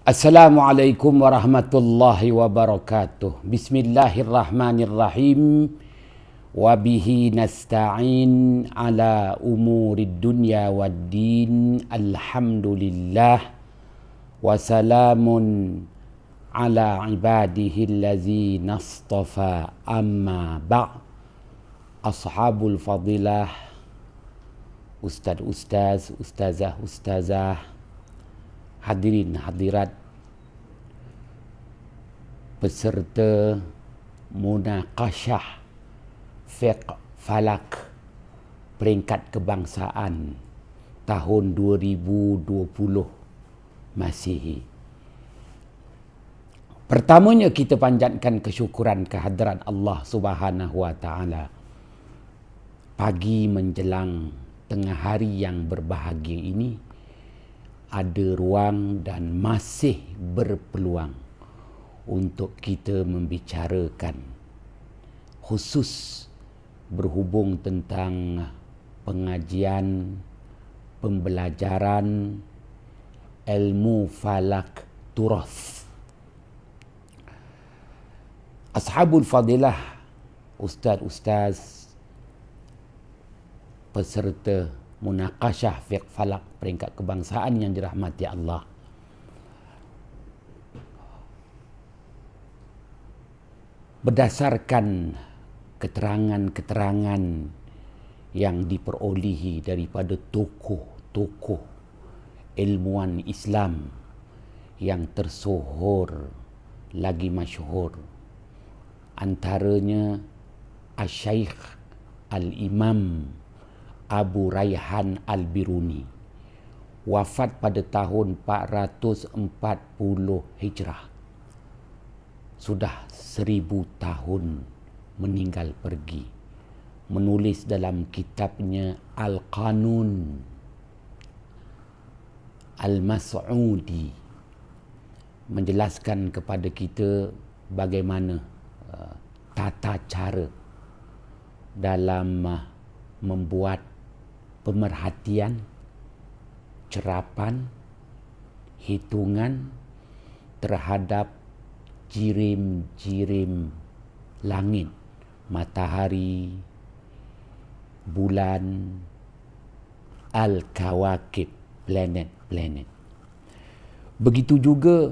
Assalamualaikum warahmatullahi wabarakatuh. Bismillahirrahmanirrahim. Wabihi nasta'in ala umurid dunya waddin. Alhamdulillah. Wassalamun ala ibadihi allazi nastafa amma ba' ashabul fadilah, ustaz, ustazah, hadirin hadirat, peserta munaqasyah fiqh falak peringkat kebangsaan tahun 2020 Masihi. Pertamanya kita panjatkan kesyukuran kehadrat Allah Subhanahu wa taala. Pagi menjelang tengah hari yang berbahagia ini ada ruang dan masih berpeluang untuk kita membicarakan khusus berhubung tentang pengajian, pembelajaran ilmu falak turath. Ashabul fadilah, ustaz-ustaz, peserta munaqasyah fiqh falak peringkat kebangsaan yang dirahmati Allah. Berdasarkan keterangan-keterangan yang diperolehi daripada tokoh-tokoh ilmuwan Islam yang tersohor lagi masyhur, antaranya Asy-Syaikh Al-Imam Abu Rayhan Al-Biruni, wafat pada tahun 440 Hijrah. Sudah 1000 tahun meninggal pergi. Menulis dalam kitabnya Al-Qanun Al-Mas'udi, menjelaskan kepada kita bagaimana tata cara dalam membuat pemerhatian, cerapan, hitungan terhadap jirim-jirim langit, matahari, bulan, al-kawakib, planet-planet. Begitu juga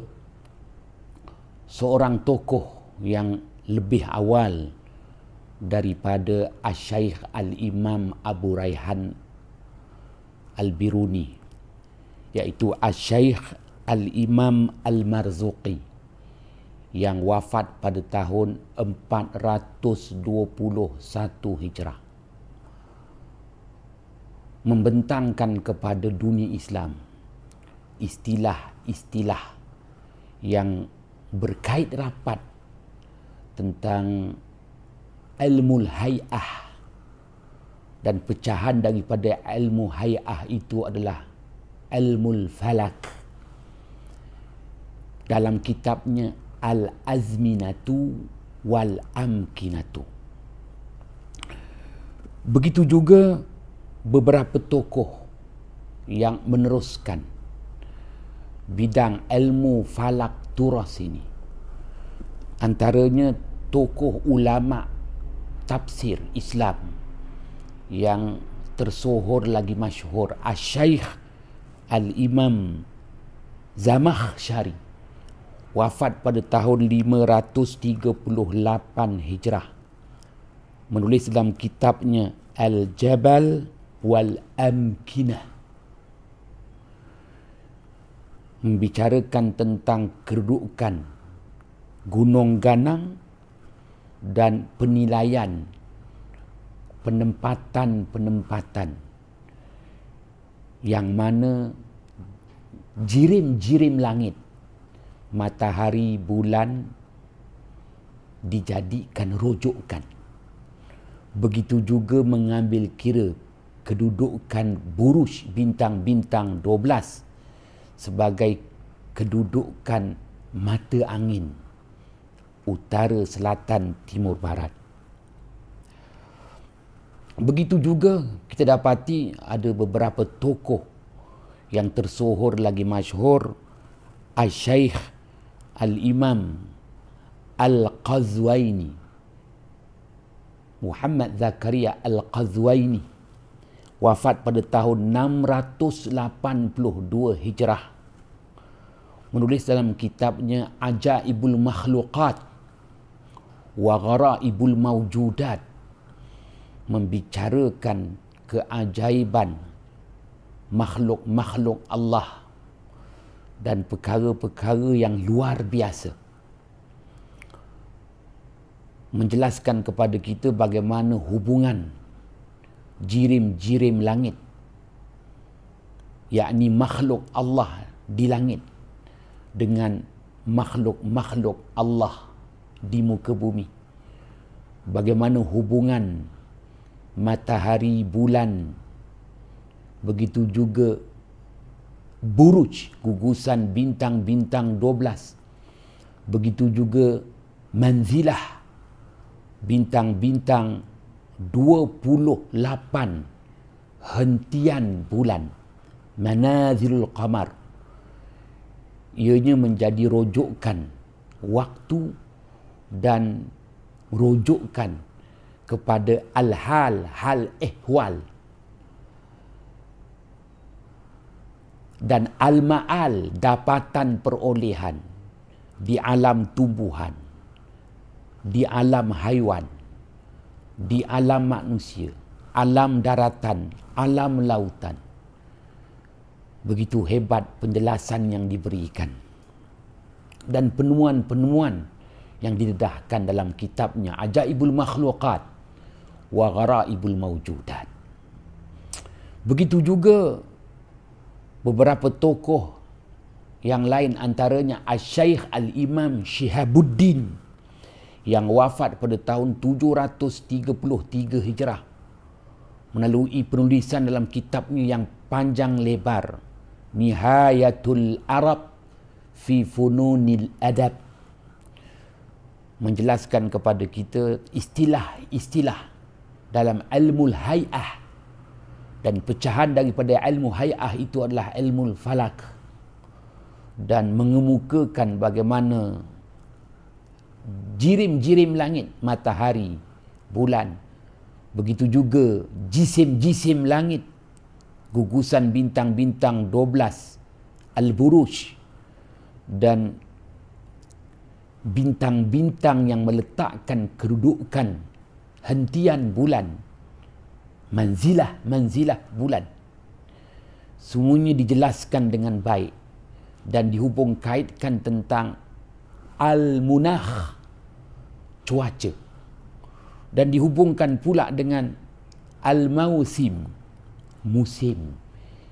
seorang tokoh yang lebih awal daripada Asy-Syaikh Al-Imam Abu Rayhan Al-Biruni, iaitu Asy-Syaikh Al-Imam Al-Marzuqi, yang wafat pada tahun 421 Hijrah, membentangkan kepada dunia Islam istilah-istilah yang berkait rapat tentang ilmu hay'ah, dan pecahan daripada ilmu hay'ah itu adalah ilmu falak. Dalam kitabnya Al-Azminatu Wal-Amkinatu. Begitu juga beberapa tokoh yang meneruskan bidang ilmu falak turas ini. Antaranya tokoh ulama tafsir Islam yang tersohor lagi masyhur, Asy-Syaikh Al-Imam Zamakhsyari, wafat pada tahun 538 Hijrah, menulis dalam kitabnya Al-Jabal Wal-Amkinah, membicarakan tentang kedudukan gunung ganang dan penilaian penempatan-penempatan yang mana jirim-jirim langit, matahari, bulan dijadikan rujukan. Begitu juga mengambil kira kedudukan buruj bintang-bintang 12 sebagai kedudukan mata angin utara, selatan, timur, barat. Begitu juga kita dapati ada beberapa tokoh yang tersohor lagi masyhur, Al-Syaikh Al-Imam Al-Qazwaini, Muhammad Zakaria Al-Qazwaini, wafat pada tahun 682 Hijrah, menulis dalam kitabnya Ajaibul Makhluqat wa Gharaibul Mawjudat, membicarakan keajaiban makhluk-makhluk Allah dan perkara-perkara yang luar biasa, menjelaskan kepada kita bagaimana hubungan jirim-jirim langit, yakni makhluk Allah di langit dengan makhluk-makhluk Allah di muka bumi. Bagaimana hubungan matahari, bulan, begitu juga buruj, gugusan bintang-bintang 12, begitu juga manzilah, bintang-bintang 28 hentian bulan, manazilul qamar. Ianya menjadi rujukan waktu dan rujukan kepada al-hal, hal ehwal, dan al-ma'al, dapatan perolehan di alam tumbuhan, di alam haiwan, di alam manusia, alam daratan, alam lautan. Begitu hebat penjelasan yang diberikan dan penemuan-penemuan yang didedahkan dalam kitabnya Ajaibul Makhluqat wa Gharaibul Mawjudat. Begitu juga beberapa tokoh yang lain, antaranya Al-Syaikh Al-Imam Syihabuddin yang wafat pada tahun 733 Hijrah, melalui penulisan dalam kitabnya yang panjang lebar, Nihayatul Arab fi Fununil Adab, menjelaskan kepada kita istilah-istilah dalam ilmu hay'ah, dan pecahan daripada ilmu hay'ah itu adalah ilmu falak, dan mengemukakan bagaimana jirim-jirim langit, matahari, bulan, begitu juga jisim-jisim langit, gugusan bintang-bintang 12, al-buruj, dan bintang-bintang yang meletakkan kedudukan hentian bulan, manzilah bulan. Semuanya dijelaskan dengan baik dan dihubung kaitkan tentang al-munakh, cuaca, dan dihubungkan pula dengan al-mausim, musim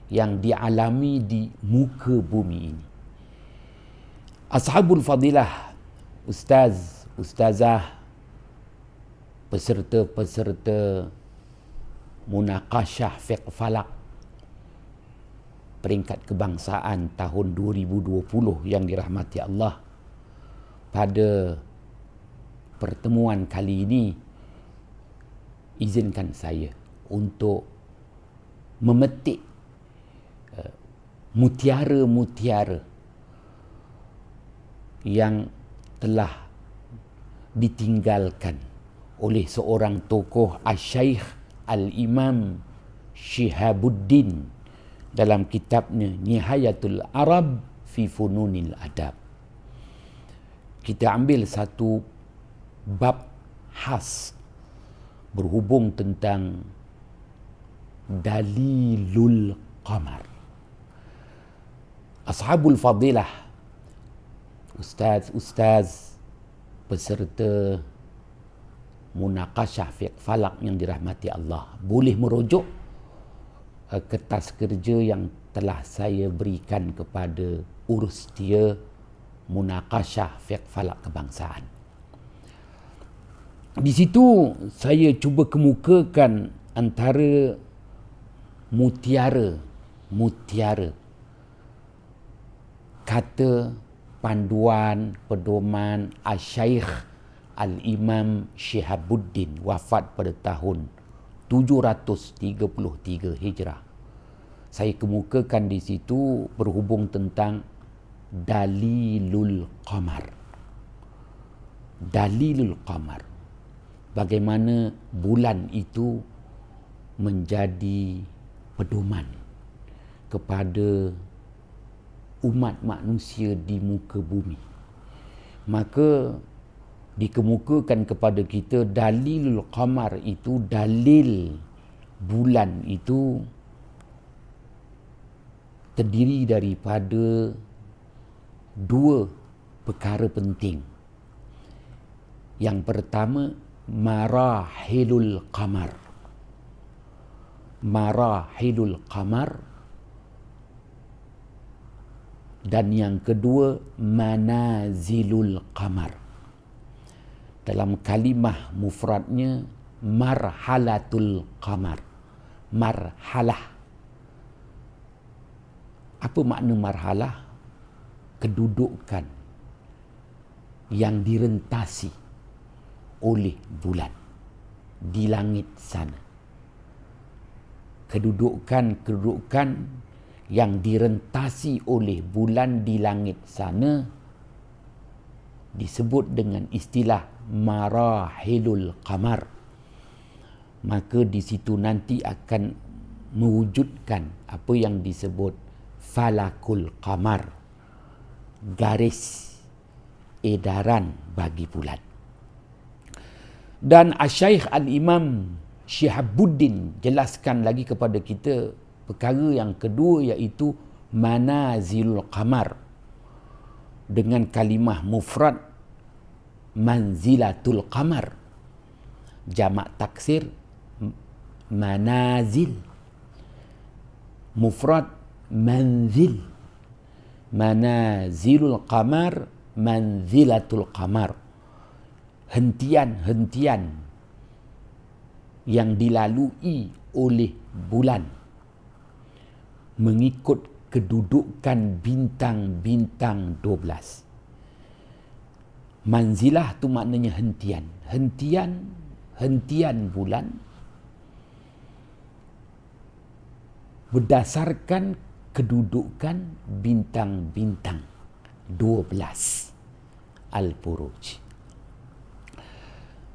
yang dialami di muka bumi ini. Ashabul fadilah, ustaz, ustazah, peserta-peserta munaqasyah fiqh falak peringkat kebangsaan tahun 2020 yang dirahmati Allah, pada pertemuan kali ini izinkan saya untuk memetik mutiara-mutiara yang telah ditinggalkan oleh seorang tokoh, Al-Syaikh Al-Imam Syihabuddin, dalam kitabnya Nihayatul Arab fi Fununil Adab. Kita ambil satu bab khas berhubung tentang Dalilul Qamar. Ashabul fadilah, ustaz-ustaz, peserta munaqasyah fiqh falak yang dirahmati Allah, boleh merujuk kertas kerja yang telah saya berikan kepada urus dia munaqasyah fiqh falak kebangsaan. Di situ saya cuba kemukakan antara mutiara kata panduan pedoman Al-Syaikh Al-Imam Syihabuddin, wafat pada tahun 733 Hijrah. Saya kemukakan di situ berhubung tentang dalilul qamar. Dalilul qamar. Bagaimana bulan itu menjadi pedoman kepada umat manusia di muka bumi. Maka dikemukakan kepada kita dalilul qamar itu, dalil bulan itu terdiri daripada dua perkara penting. Yang pertama, marahilul qamar. Marahilul qamar. Dan yang kedua, manazilul qamar. Dalam kalimah mufradnya, marhalatul qamar. Marhalah. Apa makna marhalah? Kedudukan yang direntasi oleh bulan di langit sana. Kedudukan yang direntasi oleh bulan di langit sana disebut dengan istilah marahilul qamar. Maka di situ nanti akan mewujudkan apa yang disebut falakul qamar, garis edaran bagi bulan. Dan Asy-Syaikh Al-Imam Syihabuddin jelaskan lagi kepada kita perkara yang kedua, iaitu manazilul qamar, dengan kalimah mufrad manzilatul qamar, jamak taksir manazil, mufrad manzil. Manazilul qamar, manzilatul qamar, hentian-hentian yang dilalui oleh bulan mengikut kedudukan bintang-bintang 12. Manzilah tu maknanya hentian. Hentian bulan berdasarkan kedudukan bintang-bintang 12 Al-Buruj.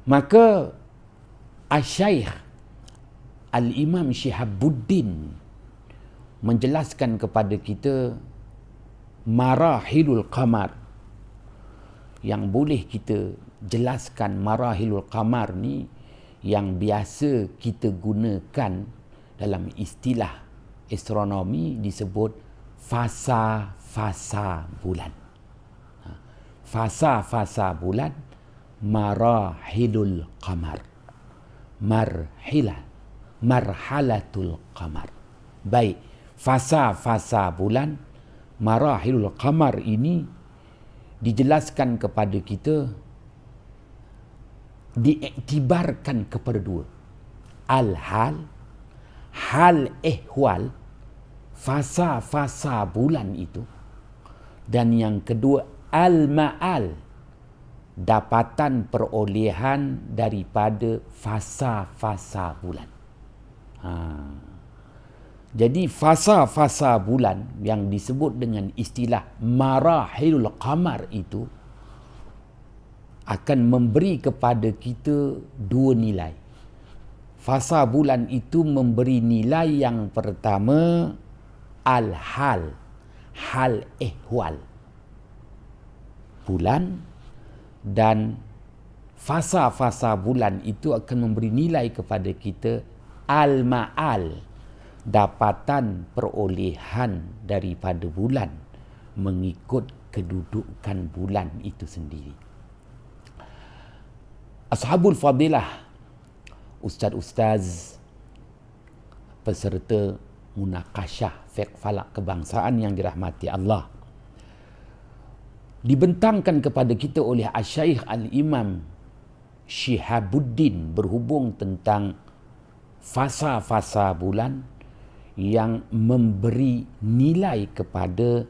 Maka Asy-Syaikh Al-Imam Syihabuddin menjelaskan kepada kita marahilul qamar. Yang boleh kita jelaskan marahilul qamar ni yang biasa kita gunakan dalam istilah astronomi disebut fasa-fasa bulan. Fasa-fasa bulan, marahilul qamar. Marhalatul qamar. Baik, fasa-fasa bulan, marahilul qamar ini dijelaskan kepada kita, diiktibarkan kepada dua. Al-hal, hal ehwal, fasa-fasa bulan itu. Dan yang kedua, al-ma'al, dapatan perolehan daripada fasa-fasa bulan. Jadi fasa-fasa bulan yang disebut dengan istilah marahilul qamar itu akan memberi kepada kita dua nilai. Fasa bulan itu memberi nilai yang pertama, al-hal, hal ehwal bulan, dan fasa-fasa bulan itu akan memberi nilai kepada kita al-ma'al, dapatan perolehan daripada bulan mengikut kedudukan bulan itu sendiri. Ashabul Fadilah, ustaz-ustaz peserta munakasyah fiqh falak kebangsaan yang dirahmati Allah, dibentangkan kepada kita oleh Asy-Syaikh Al-Imam Syihabuddin berhubung tentang fasa-fasa bulan yang memberi nilai kepada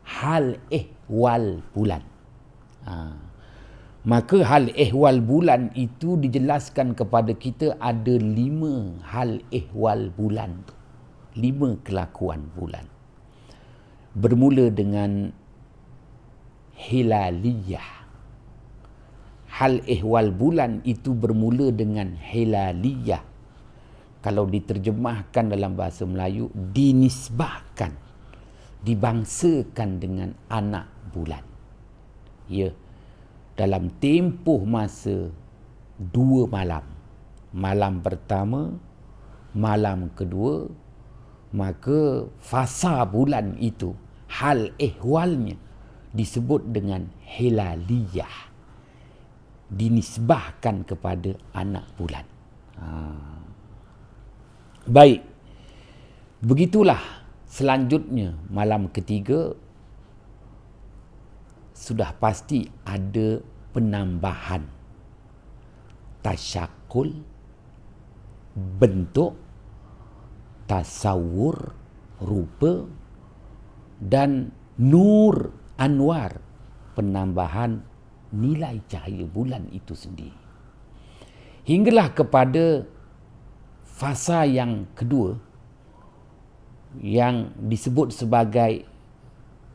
hal ehwal bulan. Maka hal ehwal bulan itu dijelaskan kepada kita ada 5 hal ehwal bulan tu. 5 kelakuan bulan. Bermula dengan hilaliyah. Hal ehwal bulan itu bermula dengan hilaliyah. Kalau diterjemahkan dalam bahasa Melayu, dinisbahkan, dibangsakan dengan anak bulan. Ya, dalam tempoh masa 2 malam. Malam pertama, malam kedua, maka fasa bulan itu, hal ehwalnya disebut dengan hilaliyah. Dinisbahkan kepada anak bulan. Baik. Begitulah selanjutnya malam ketiga sudah pasti ada penambahan tasyakul, bentuk, tasawur, rupa dan nur anwar, penambahan nilai cahaya bulan itu sendiri. Hinggalah kepada fasa yang kedua yang disebut sebagai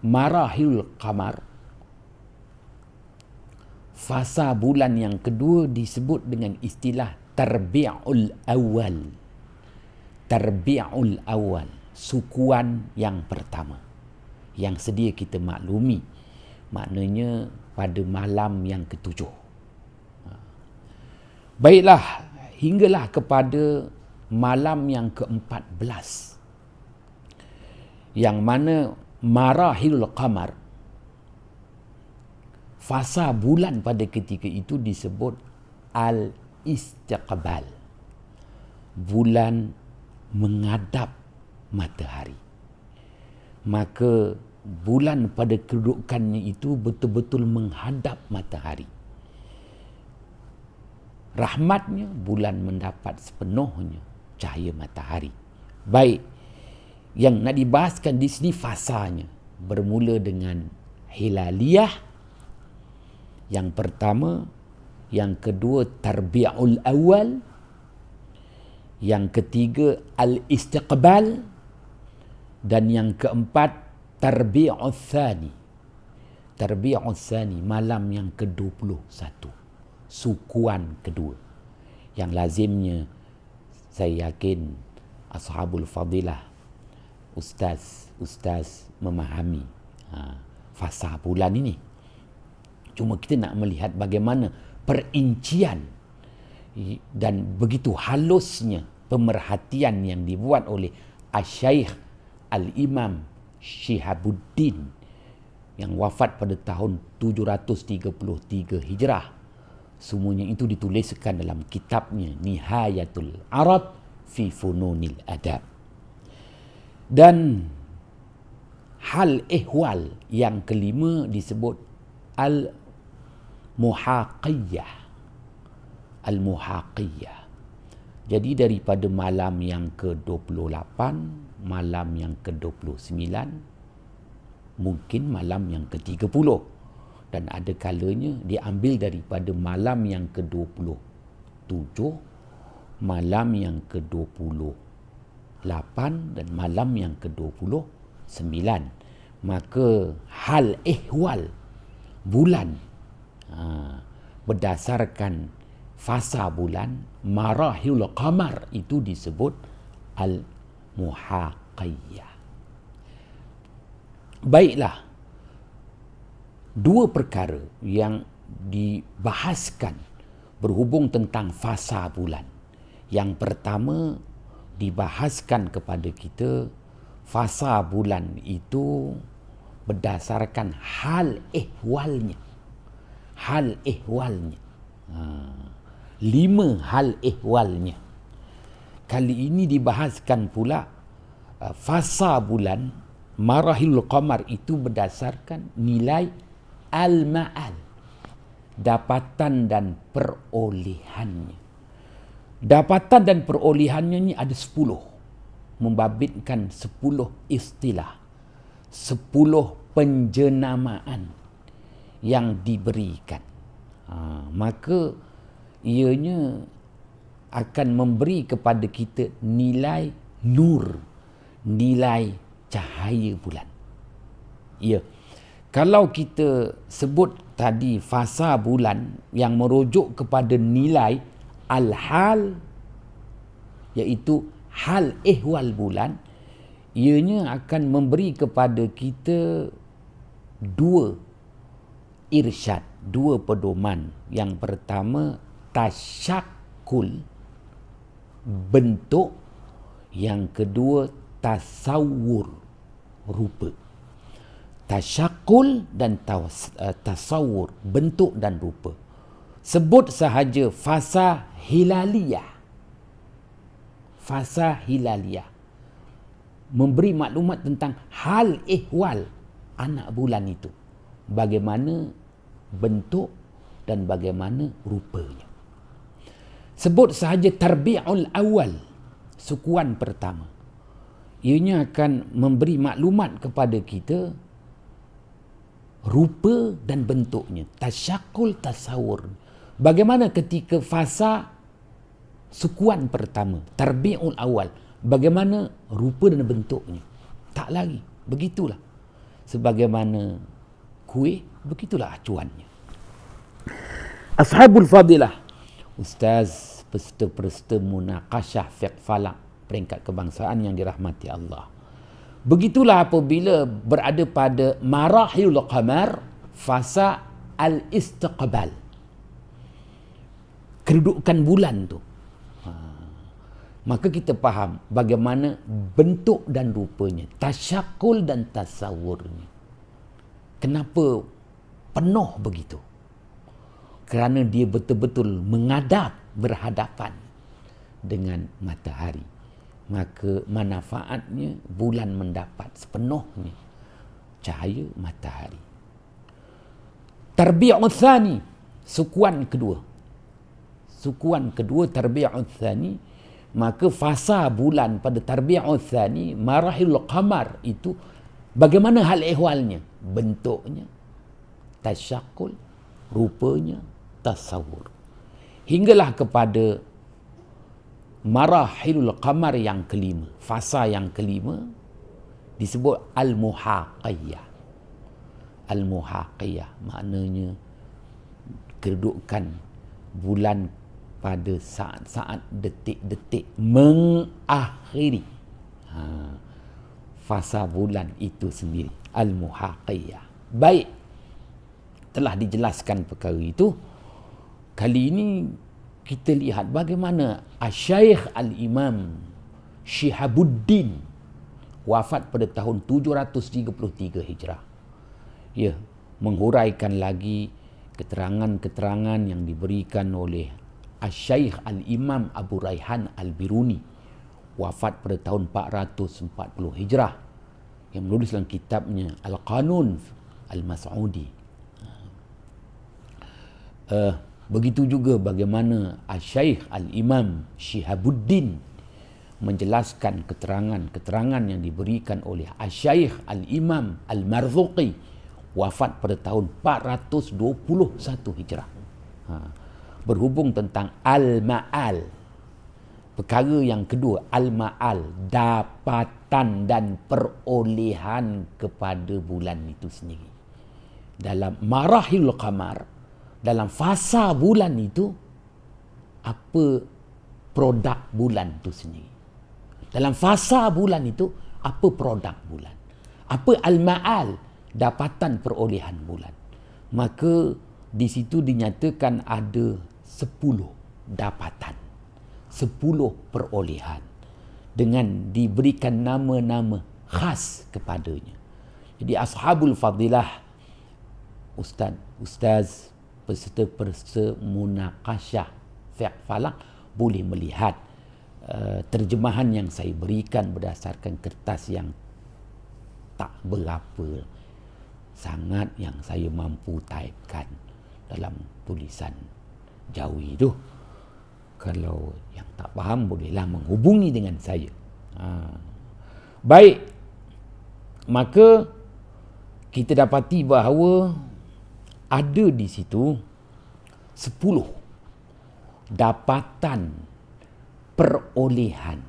marahil qamar. Fasa bulan yang kedua disebut dengan istilah tarbi'ul awal. Tarbi'ul awal, sukuan yang pertama, yang sedia kita maklumi, maknanya pada malam yang ketujuh. Baiklah, hinggalah kepada malam yang ke-14, yang mana marahil qamar, fasa bulan pada ketika itu disebut al-istiqbal. Bulan menghadap matahari. Maka bulan pada kedudukannya itu betul-betul menghadap matahari. Rahmatnya, bulan mendapat sepenuhnya cahaya matahari. Baik, yang nak dibahaskan di sini fasanya bermula dengan hilaliyah yang pertama, yang kedua tarbi'ul awal, yang ketiga al-istiqbal, dan yang keempat tarbi'ul thani. Tarbi'ul thani, malam yang ke-21, sukuan kedua, yang lazimnya saya yakin ashabul fadilah, ustaz memahami fasa bulan ini. Cuma kita nak melihat bagaimana perincian dan begitu halusnya pemerhatian yang dibuat oleh Asy-Syaikh Al-Imam Syihabuddin yang wafat pada tahun 733 Hijrah. Semuanya itu dituliskan dalam kitabnya Nihayatul Arab fi Fununil Adab. Dan hal ehwal yang kelima disebut al-muhaqiyah. Al-muhaqiyah. Jadi daripada malam yang ke-28, malam yang ke-29, mungkin malam yang ke-30, dan ada kalanya diambil daripada malam yang ke-27, malam yang ke-28 dan malam yang ke-29. Maka hal ehwal bulan berdasarkan fasa bulan marahil qamar itu disebut al-muhaqiyah. Baiklah, dua perkara yang dibahaskan berhubung tentang fasa bulan. Yang pertama, dibahaskan kepada kita fasa bulan itu berdasarkan hal ehwalnya. Hal ehwalnya. 5 hal ehwalnya. Kali ini dibahaskan pula fasa bulan marahil qamar itu berdasarkan nilai al-ma'al, dapatan dan perolehannya. Dapatan dan perolehannya ni ada 10, membabitkan 10 istilah, 10 penjenamaan yang diberikan. Maka ianya akan memberi kepada kita nilai nur, nilai cahaya bulan. Ya, Kalau kita sebut tadi fasa bulan yang merujuk kepada nilai al-hal, iaitu hal ehwal bulan, ianya akan memberi kepada kita dua irsyad, dua pedoman. Yang pertama tasyakul, bentuk. Yang kedua tasawur, rupa. Tasyakul dan tasawur, bentuk dan rupa. Sebut sahaja fasa hilaliyah. Fasa hilaliyah memberi maklumat tentang hal ehwal anak bulan itu, bagaimana bentuk dan bagaimana rupanya. Sebut sahaja tarbi'ul awal, sukuan pertama, ianya akan memberi maklumat kepada kita rupa dan bentuknya, tasyakul, tasawur. Bagaimana ketika fasa sukuan pertama, tarbi'ul awal, bagaimana rupa dan bentuknya. Tak lagi, begitulah. Sebagaimana kuih, begitulah acuannya. Ashabul Fadilah, Ustaz, peserta-peserta munaqasyah fiqh falak peringkat kebangsaan yang dirahmati Allah. Begitulah apabila berada pada marahilul qamar, fasa al-istiqbal, kedudukan bulan tu. Maka kita faham bagaimana bentuk dan rupanya, tasyakul dan tasawurnya. Kenapa penuh begitu? Kerana dia betul-betul menghadap, berhadapan dengan matahari. Maka manfaatnya bulan mendapat sepenuhnya cahaya matahari. Tarbi'ul thani, sukuan kedua. Sukuan kedua tarbi'ul thani, maka fasa bulan pada tarbi'ul thani, marahilul qamar itu bagaimana hal ehwalnya, bentuknya, tasyakul, rupanya, tasawur. Hinggalah kepada marahilul qamar yang kelima, fasa yang kelima disebut al-muhaqiyah. Al-muhaqiyah maknanya kedudukan bulan pada saat-saat, detik-detik mengakhiri fasa bulan itu sendiri, al-muhaqiyah. Baik, telah dijelaskan perkara itu. Kali ini kita lihat bagaimana Asy-Syaikh Al-Imam Syihabuddin wafat pada tahun 733 Hijrah. Ya, menghuraikan lagi keterangan-keterangan yang diberikan oleh Asy-Syaikh Al-Imam Abu Raihan Al-Biruni, wafat pada tahun 440 Hijrah, yang menulis dalam kitabnya Al-Qanun Al-Mas'udi. Begitu juga bagaimana Asy-Syaikh Al-Imam Syihabuddin menjelaskan keterangan-keterangan yang diberikan oleh Asy-Syaikh Al-Imam Al-Marzuqi, wafat pada tahun 421 Hijrah. Berhubung tentang Al-Ma'al, perkara yang kedua, Al-Ma'al, dapatan dan perolehan kepada bulan itu sendiri. Dalam marahilul qamar, dalam fasa bulan itu, apa produk bulan itu sendiri. Dalam fasa bulan itu, apa produk bulan. Apa al-ma'al, dapatan perolehan bulan. Maka di situ dinyatakan ada 10 dapatan, 10 perolehan, dengan diberikan nama-nama khas kepadanya. Jadi ashabul fadilah, ustaz, peserta-peserta munaqasyah fiqh falak boleh melihat terjemahan yang saya berikan berdasarkan kertas yang tak berapa sangat yang saya mampu typekan dalam tulisan Jawi itu. Kalau yang tak faham bolehlah menghubungi dengan saya. Baik, maka kita dapati bahawa ada di situ 10 dapatan perolehan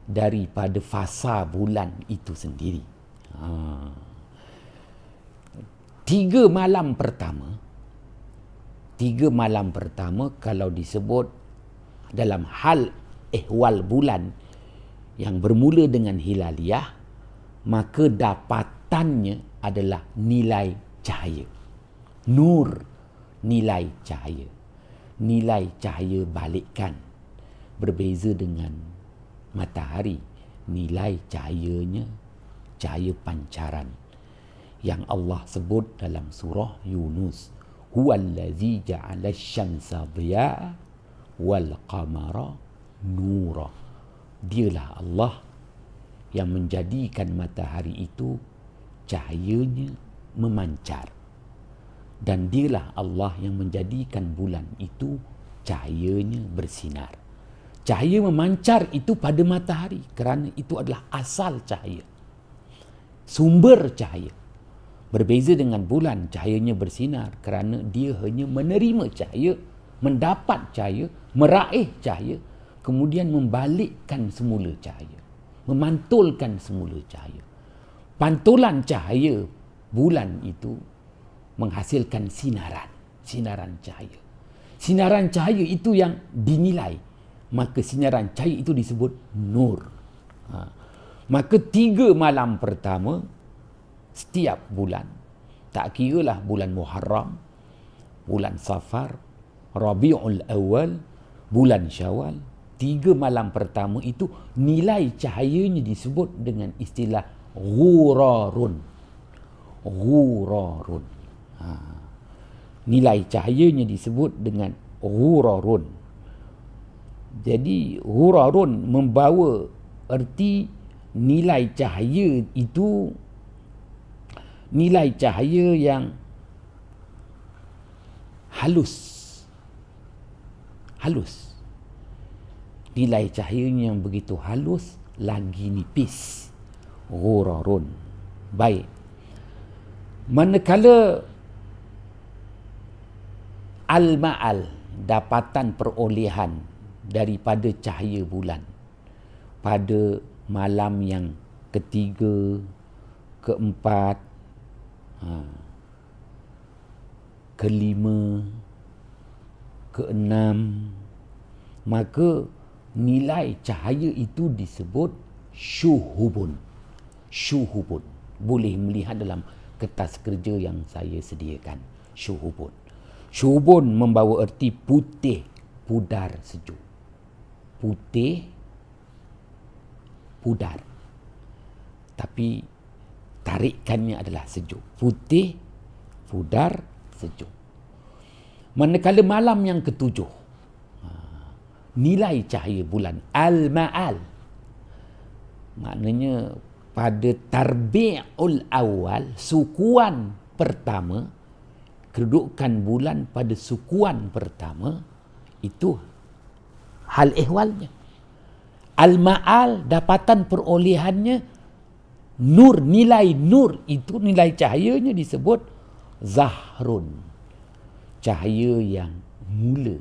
daripada fasa bulan itu sendiri. 3 malam pertama kalau disebut dalam hal ihwal bulan yang bermula dengan hilaliyah, maka dapatannya adalah nilai cahaya. Nur, nilai cahaya. Nilai cahaya balikkan. Berbeza dengan matahari. Nilai cahayanya cahaya pancaran. Yang Allah sebut dalam surah Yunus. Huwallazi ja'ala asy-syamsa dhiya'a wal qamara nura. Dialah Allah yang menjadikan matahari itu cahayanya memancar. Dan dialah Allah yang menjadikan bulan itu cahayanya bersinar. Cahaya memancar itu pada matahari kerana itu adalah asal cahaya, sumber cahaya. Berbeza dengan bulan, cahayanya bersinar kerana dia hanya menerima cahaya, mendapat cahaya, meraih cahaya, kemudian membalikkan semula cahaya, memantulkan semula cahaya. Pantulan cahaya bulan itu menghasilkan sinaran cahaya. Sinaran cahaya itu yang dinilai, maka sinaran cahaya itu disebut nur. Maka 3 malam pertama setiap bulan, tak kiralah bulan Muharram, bulan Safar, Rabiul Awal, bulan Syawal, 3 malam pertama itu nilai cahayanya disebut dengan istilah ghurarun. Ghurarun. Nilai cahayanya disebut dengan ghurarun. Jadi ghurarun membawa erti nilai cahaya itu nilai cahaya yang halus. Nilai cahayanya yang begitu halus, lagi nipis. Ghurarun. Baik. Manakala al-ma'al, dapatan perolehan daripada cahaya bulan pada malam yang ketiga, keempat, kelima, keenam, maka nilai cahaya itu disebut syuhubun. Syuhubun. Boleh melihat dalam kertas kerja yang saya sediakan. Syuhubun. Syuhubun membawa erti putih, pudar sejuk. Putih, pudar. Tapi tarikannya adalah sejuk. Putih, pudar, sejuk. Manakala malam yang ketujuh, nilai cahaya bulan al-ma'al, maknanya pada tarbi'ul awal, sukuan pertama, kedudukan bulan pada sukuan pertama, itu hal ehwalnya. Al-ma'al, dapatan perolehannya nur, nilai nur itu, nilai cahayanya disebut zahrun, cahaya yang mula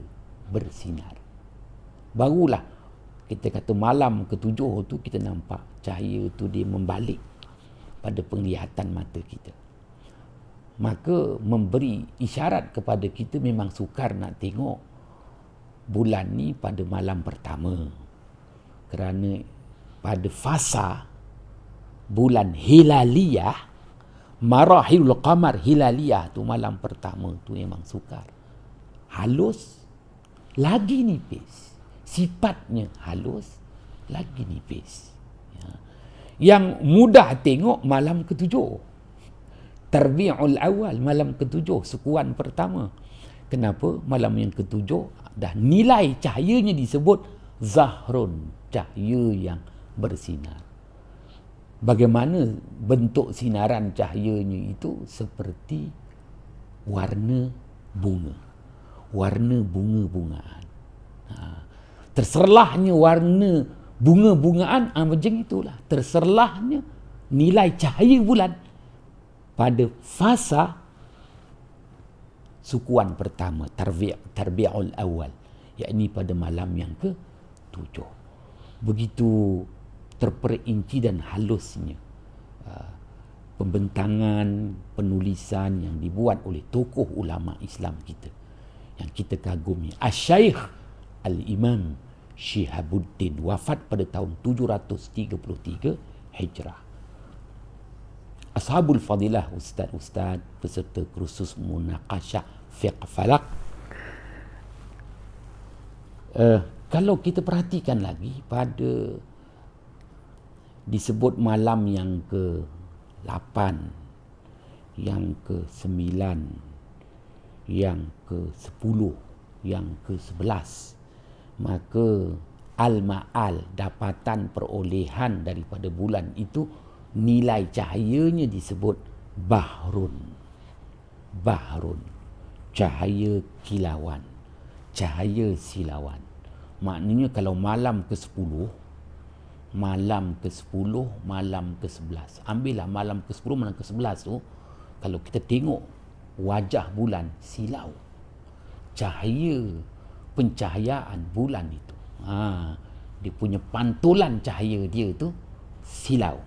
bersinar. Barulah kita kata malam ketujuh tu kita nampak cahaya tu dia membalik pada penglihatan mata kita. Maka memberi isyarat kepada kita memang sukar nak tengok bulan ni pada malam pertama. Kerana pada fasa bulan hilaliyah, marahilul qamar hilaliyah tu malam pertama tu memang sukar. Halus, lagi nipis. Sifatnya halus, lagi nipis. Yang mudah tengok malam ketujuh. Tarbi'ul awal, malam ketujuh, sukuan pertama. Kenapa? Malam yang ketujuh dah nilai cahayanya disebut zahrun, cahaya yang bersinar. Bagaimana bentuk sinaran cahayanya itu? Seperti warna bunga. Warna bunga-bungaan. Terserlahnya warna bunga-bungaan, macam itulah. Terserlahnya nilai cahaya bulan pada fasa sukuan pertama, tarbi'ul awal, yakni pada malam yang ke-7. Begitu terperinci dan halusnya pembentangan, penulisan yang dibuat oleh tokoh ulama Islam kita yang kita kagumi. Asy-Syaikh Al-Imam Syihabuddin, wafat pada tahun 733 Hijrah. Ashabul Fadilah, ustaz-ustaz peserta kursus munaqasyah fiqh falak, kalau kita perhatikan lagi pada disebut malam yang ke-8, yang ke-9, yang ke-10, yang ke-11, maka al-ma'al, dapatan perolehan daripada bulan itu, nilai cahayanya disebut bahrun. Bahrun, cahaya kilauan, cahaya silauan. Maknanya kalau malam ke-10, malam ke-10, malam ke-11, ambillah malam ke-10, malam ke-11 tu, kalau kita tengok wajah bulan silau, cahaya pencahayaan bulan itu, dia punya pantulan cahaya dia tu silau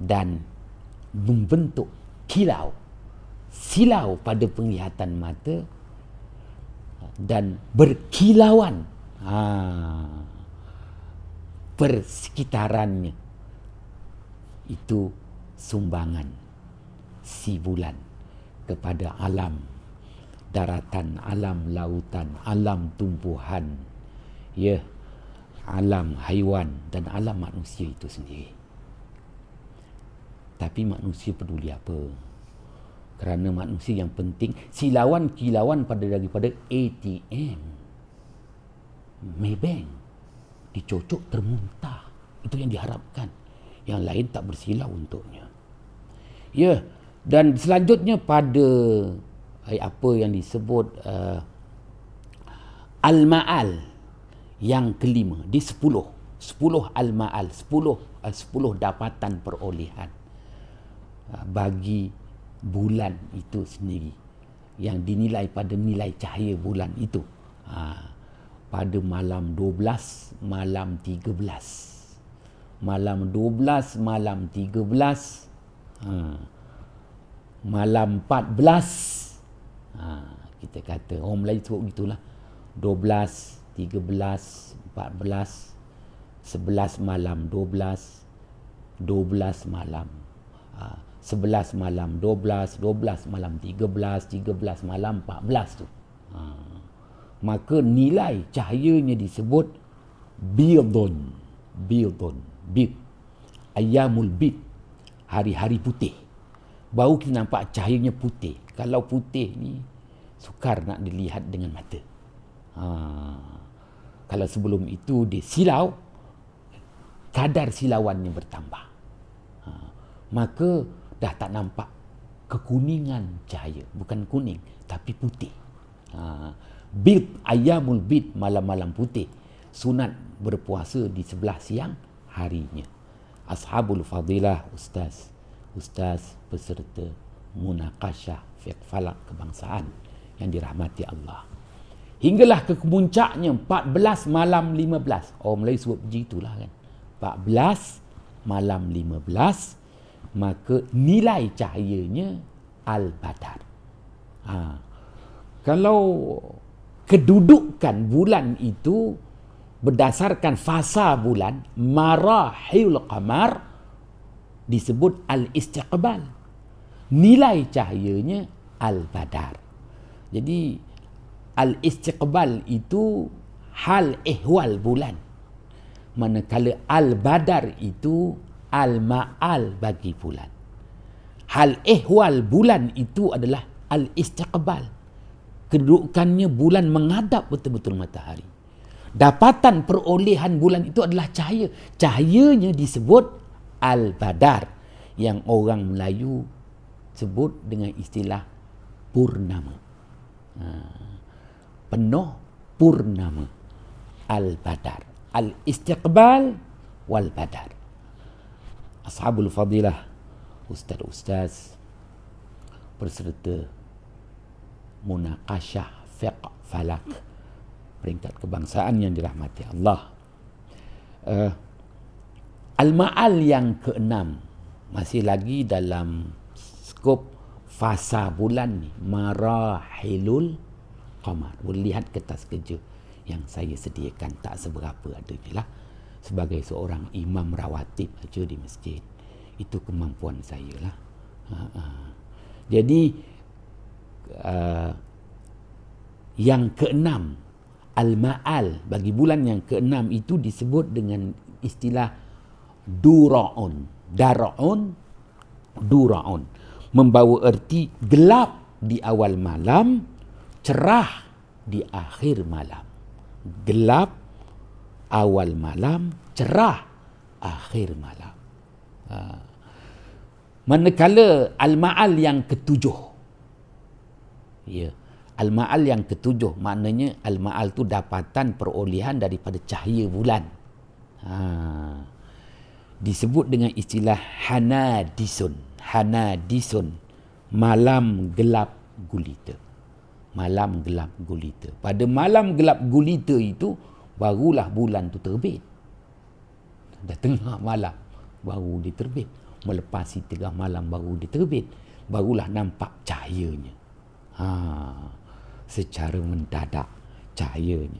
dan membentuk kilau, silau pada penglihatan mata dan berkilauan persekitarannya. Itu sumbangan si bulan kepada alam daratan, alam lautan, alam tumbuhan, ya, alam haiwan dan alam manusia itu sendiri. Tapi manusia peduli apa? Kerana manusia yang penting silauan kilauan daripada ATM, Maybank, dicocok termuntah. Itu yang diharapkan. Yang lain tak bersilau untuknya. Ya, dan selanjutnya pada apa yang disebut al-ma'al yang kelima, di 10 al-ma'al, 10 dapatan perolehan bagi bulan itu sendiri yang dinilai pada nilai cahaya bulan itu pada malam 12, malam 13, malam 12, malam 13, malam 14, kita kata orang Melayu sebut gitulah, 12, 13, 14, 11 malam 12, 12 malam 11 malam 12, 12 malam 13, 13 malam 14 tu. Maka nilai cahayanya disebut bidun, bid, ayyamul bid, hari-hari putih. Baru kita nampak cahayanya putih. Kalau putih ni sukar nak dilihat dengan mata. Kalau sebelum itu dia silau, kadar silauannya bertambah. Maka dah tak nampak kekuningan cahaya. Bukan kuning, tapi putih. Bid, ayyamul bid, malam-malam putih. Sunat berpuasa di sebelah siang harinya. Ashabul Fadilah, ustaz peserta munaqasyah fiqh falak kebangsaan yang dirahmati Allah. Hinggalah ke puncaknya 14 malam 15. Orang Melayu sebut begitulah kan. 14 malam 15, maka nilai cahayanya al-badar. Kalau kedudukan bulan itu berdasarkan fasa bulan, marahil qamar, disebut al-istiqbal. Nilai cahayanya al-badar. Jadi al-istiqbal itu hal ihwal bulan. Manakala al-badar itu al-ma'al bagi bulan. Hal ihwal bulan itu adalah al-istiqbal. Kedudukannya bulan menghadap betul-betul matahari. Dapatan perolehan bulan itu adalah cahaya. Cahayanya disebut al-badar, yang orang Melayu sebut dengan istilah purnama. Penuh purnama. Al-badar, al-istiqbal wal badar. Ashabul Fadilah, ustaz-ustaz peserta munaqasyah fiqh falak peringkat kebangsaan yang dirahmati Allah. Al-ma'al yang ke-6, Masih lagi dalam skop fasa bulan ni, marahilul qamar. Boleh lihat kertas kerja yang saya sediakan, tak seberapa adanya lah. Sebagai seorang imam rawatib aja di masjid, itu kemampuan saya lah. Jadi yang keenam, al-ma'al, bagi bulan yang keenam itu disebut dengan istilah dura'un. Dura'un membawa erti gelap di awal malam, cerah di akhir malam. Gelap awal malam, cerah akhir malam. Manakala al-ma'al yang ketujuh, ya, al-ma'al yang ketujuh maknanya al-ma'al tu dapatan perolehan daripada cahaya bulan. Disebut dengan istilah hanadisun. Malam gelap gulita. Malam gelap gulita. Pada malam gelap gulita itu barulah bulan tu terbit. Dah tengah malam baru dia terbit. Melepasi tengah malam baru dia terbit. Barulah nampak cahayanya. Secara mendadak cahayanya.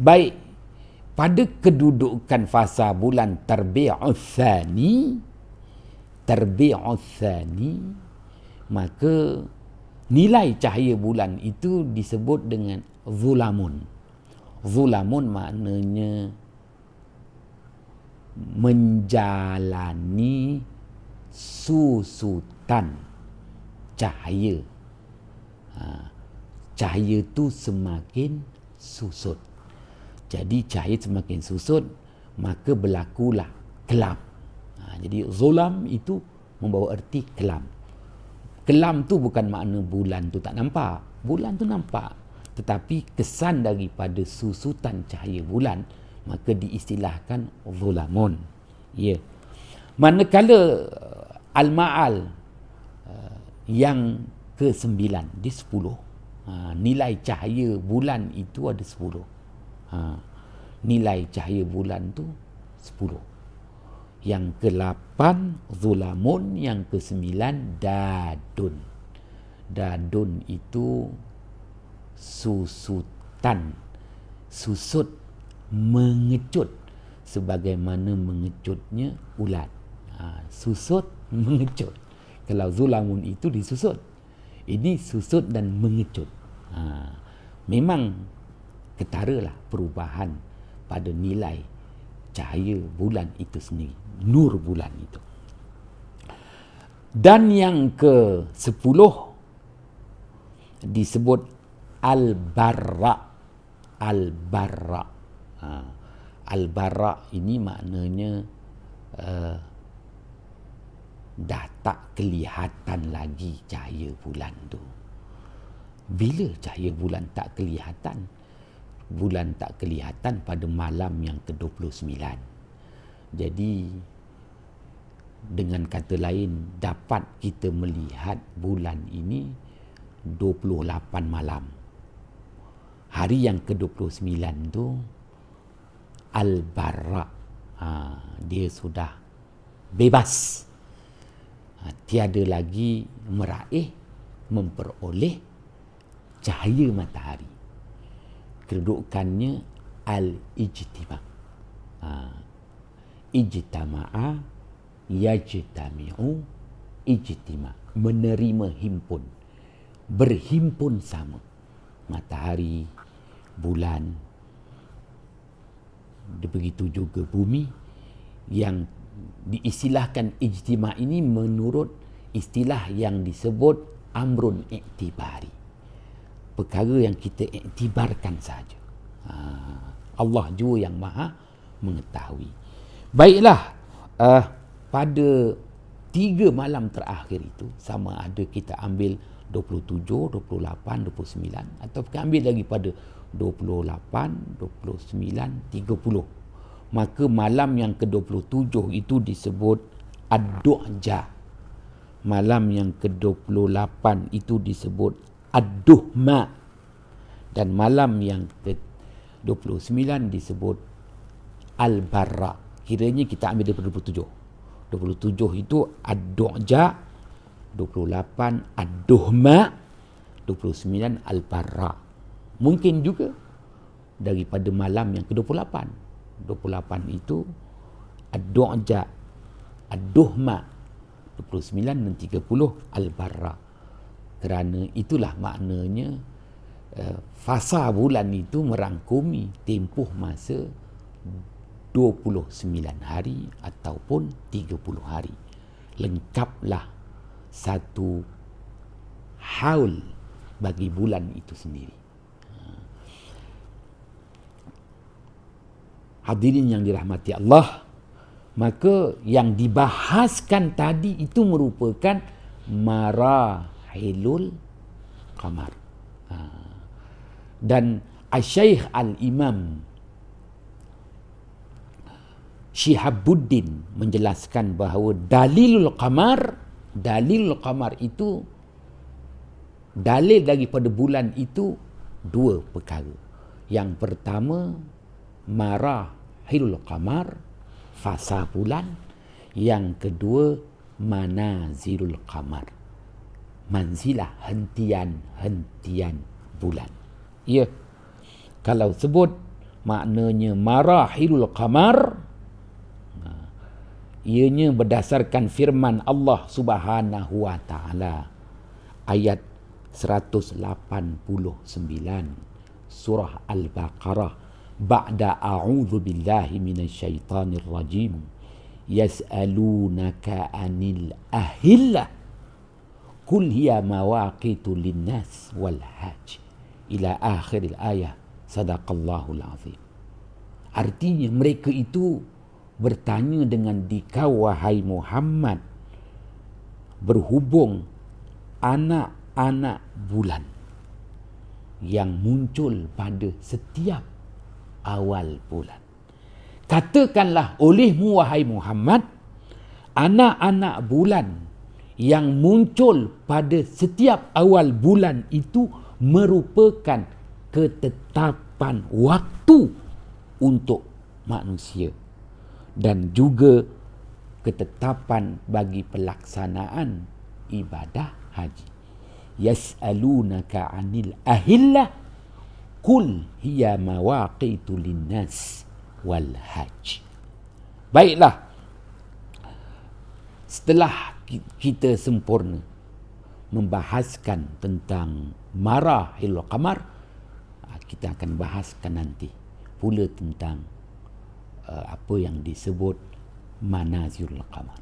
Baik, pada kedudukan fasa bulan Tarbi'us Tsani, maka nilai cahaya bulan itu disebut dengan zulamun. Zulamun maknanya menjalani susutan cahaya. Cahaya tu semakin susut. Jadi cahaya semakin susut, maka berlakulah kelam. Jadi zulam itu membawa erti kelam. Kelam tu bukan makna bulan tu tak nampak. Bulan tu nampak. Tetapi kesan daripada susutan cahaya bulan, maka diistilahkan zulamun. Ya. Manakala al-ma'al yang ke-9 di 10, nilai cahaya bulan itu ada 10. Nilai cahaya bulan tu 10. Yang ke-8 zulamun, yang ke-9 dadun. Dadun itu susutan, susut, mengecut, sebagaimana mengecutnya ulat. Susut, mengecut. Kalau zulamun itu disusut, ini susut dan mengecut. Memang ketaralah perubahan pada nilai cahaya bulan itu sendiri, nur bulan itu. Dan yang ke-10 disebut al-barra. Al-barra. Al-barra ini maknanya dah tak kelihatan lagi cahaya bulan tu. Bila cahaya bulan tak kelihatan? Bulan tak kelihatan pada malam yang ke-29. Jadi dengan kata lain, dapat kita melihat bulan ini 28 malam. Hari yang ke-29 tu al-barra, dia sudah bebas, tiada lagi meraih, memperoleh cahaya matahari. Kedudukannya al-ijtima'. Ijtama'a yajtami'u ijtima'. Menerima himpun, berhimpun sama. Matahari, bulan, begitu juga bumi. Yang diistilahkan ijtima' ini menurut istilah yang disebut amrun iktibari. Perkara yang kita iktibarkan saja. Allah juga yang maha mengetahui. Baiklah, pada 3 malam terakhir itu, sama ada kita ambil 27, 28, 29, atau kita ambil lagi pada 28, 29, 30. Maka malam yang ke-27 itu disebut ad-du'ja. Malam yang ke-28 itu disebut ad-duhma. Dan malam yang ke-29 disebut al-barra. Kiranya kita ambil daripada 27. 27 itu Ad-Du'ja, 28 Ad-Duhma, 29 Al-Barra. Mungkin juga daripada malam yang ke-28. 28 itu Ad-Du'ja, Ad-Duhma, 29 dan 30 Al-Barra. Kerana itulah maknanya fasa bulan itu merangkumi tempoh masa 29 hari ataupun 30 hari. Lengkaplah satu haul bagi bulan itu sendiri. Hadirin yang dirahmati Allah, maka yang dibahaskan tadi itu merupakan marahilul qamar. Dan Asy-Syaikh Al-Imam Syihabuddin menjelaskan bahawa dalilul qamar itu, dalil daripada bulan itu dua perkara. Yang pertama marahilul qamar, fasa bulan. Yang kedua manazilul qamar, manzilah, hentian bulan. Ya, kalau sebut maknanya marahilul qamar, ianya berdasarkan firman Allah Subhanahu wa taala ayat 189 surah Al-Baqarah, ba'da a'udzu billahi minasyaitonir rajim, yas'alunaka 'anil ahillah qul hiya mawaqitu linnas wal hajj ila akhiril ayah, sadaqallahul azim. Artinya mereka itu bertanya dengan dikau wahai Muhammad berhubung anak-anak bulan yang muncul pada setiap awal bulan. Katakanlah olehmu wahai Muhammad, anak-anak bulan yang muncul pada setiap awal bulan itu merupakan ketetapan waktu untuk manusia dan juga ketetapan bagi pelaksanaan ibadah haji. Yas'alunaka 'anil ahillah qul hiya mawaqitu linnas wal hajj. Baiklah, setelah kita sempurna membahaskan tentang marahilul qamar, kita akan bahaskan nanti pula tentang apa yang disebut manazilul qamar.